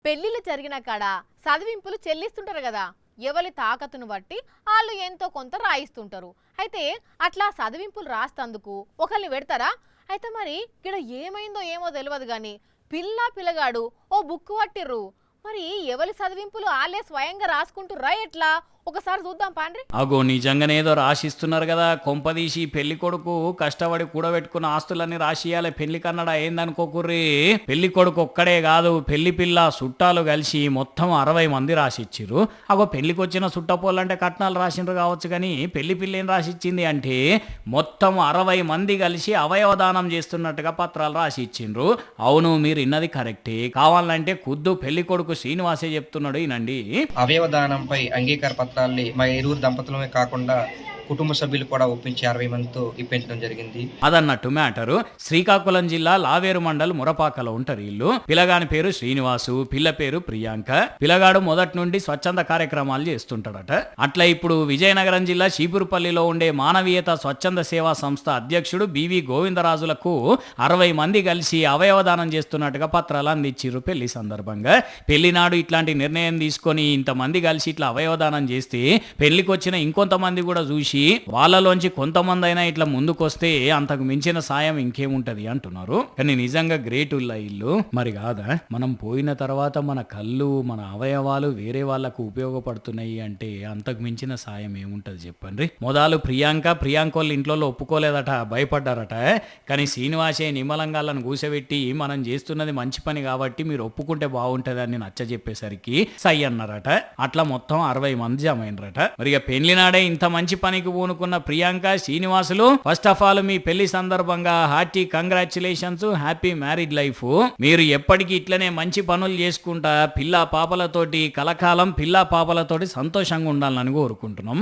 పెళ్లిళ్ళు జరిగిన కాడ చదివింపులు చెల్లిస్తుంటారు కదా. ఎవరి తాకతును బట్టి వాళ్ళు ఎంతో కొంత రాయిస్తుంటారు. అయితే అట్లా చదివింపులు రాస్తందుకు ఒకరిని పెడతారా? అయితే మరి ఇక్కడ ఏమైందో ఏమో తెలియదు కానీ పిల్లగాడు ఓ బుక్ పట్టిర్రు. మరి ఎవరి చదివింపులు వాళ్ళే స్వయంగా రాసుకుంటుర్రా ఎట్లా? ఒకసారి చూద్దాం పాండ్రి. అగో నిజంగానే ఏదో రాసిస్తున్నారు కదా. కొంపదీసి పెళ్లి కొడుకు కష్టపడి కూడబెట్టుకున్న ఆస్తులన్నీ రాసియాలి పెళ్లి కన్నడ ఏందనుకోకుర్రి. పెళ్లి కొడుకు ఒక్కడే కాదు, పెళ్లి పిల్ల చుట్టాలు కలిసి మొత్తం 60 మంది రాసిచ్చిర్రు. అగో పెళ్లికి వచ్చిన చుట్టపోళ్ళంటే కట్నాలు రాసిండ్రు కావచ్చు, కానీ పెళ్లి పిల్ల ఏం రాసిచ్చింది అంటే మొత్తం 60 మంది కలిసి అవయవదానం చేస్తున్నట్టుగా పత్రాలు రాసి ఇచ్చిండ్రు. అవును, మీరు ఇన్నది కరెక్టే. కావాలంటే ఖుద్దు పెళ్లి కొడుకు శ్రీనివాసే చెప్తున్నాడు ఈనండి. అవయవదానంపై అంగీకార పత్రాల్ని మా ఇరువురు దంపతులమే కాకుండా కుటుంబ సభ్యులు కూడా ఒప్పించి 60 మందితో ఇప్పించడం జరిగింది. అదన్నట్టు మ్యాటరు. శ్రీకాకుళం జిల్లా లావేరు మండల్ మురపాకలో ఉంటారు వీళ్ళు. పిల్లగాని పేరు శ్రీనివాసు, పిల్ల పేరు ప్రియాంక. పిల్లగాడు మొదటి నుండి స్వచ్ఛంద కార్యక్రమాలు చేస్తుంటాడట. అట్లా ఇప్పుడు విజయనగరం జిల్లా చీపురుపల్లిలో ఉండే మానవీయత స్వచ్ఛంద సేవా సంస్థ అధ్యక్షుడు బివి గోవిందరాజులకు 60 మంది కలిసి అవయవదానం చేస్తున్నట్టుగా పత్రాలు అందించిర్రు పెళ్లి సందర్భంగా. పెళ్లినాడు ఇట్లాంటి నిర్ణయం తీసుకొని ఇంతమంది కలిసి ఇట్లా అవయవదానం చేస్తే పెళ్లికి వచ్చిన ఇంకొంతమంది కూడా చూసి వాళ్ళలోంచి కొంతమంది అయినా ఇట్లా ముందుకొస్తే అంతకు మించిన సాయం ఇంకేముంటది అంటున్నారు. కానీ నిజంగా గ్రేట్ ఉల్లా ఇల్లు మరి కాదా? మనం పోయిన తర్వాత మన కళ్ళు, మన అవయవాలు వేరే వాళ్ళకు ఉపయోగపడుతున్నాయి అంటే అంతకు మించిన సాయం ఏముంటది చెప్పండి. మొదలు ప్రియాంకోళ్ళ ఇంట్లో ఒప్పుకోలేదట, భయపడ్డారట. కానీ శ్రీనివాసే నిమ్మలంగాళ్ళను కూసబెట్టి మనం చేస్తున్నది మంచి పని కాబట్టి మీరు ఒప్పుకుంటే బాగుంటది అని నచ్చ చెప్పేసరికి సై అన్నారట. అట్లా మొత్తం 60 మంది జమైనరట. మరి పెళ్లి నాడే ఇంత మంచి పనికి పూనుకున్న Priyanka, Srinivasulu first of all మీ పెళ్లి సందర్భంగా hearty congratulations, happy married life. మీరు ఎప్పటికీ ఇట్లనే మంచి పనులు చేసుకుంటా పిల్లా పాపలతోటి కలకాలం పిల్లా పాపలతోటి సంతోషంగా ఉండాలని కోరుకుంటున్నాం.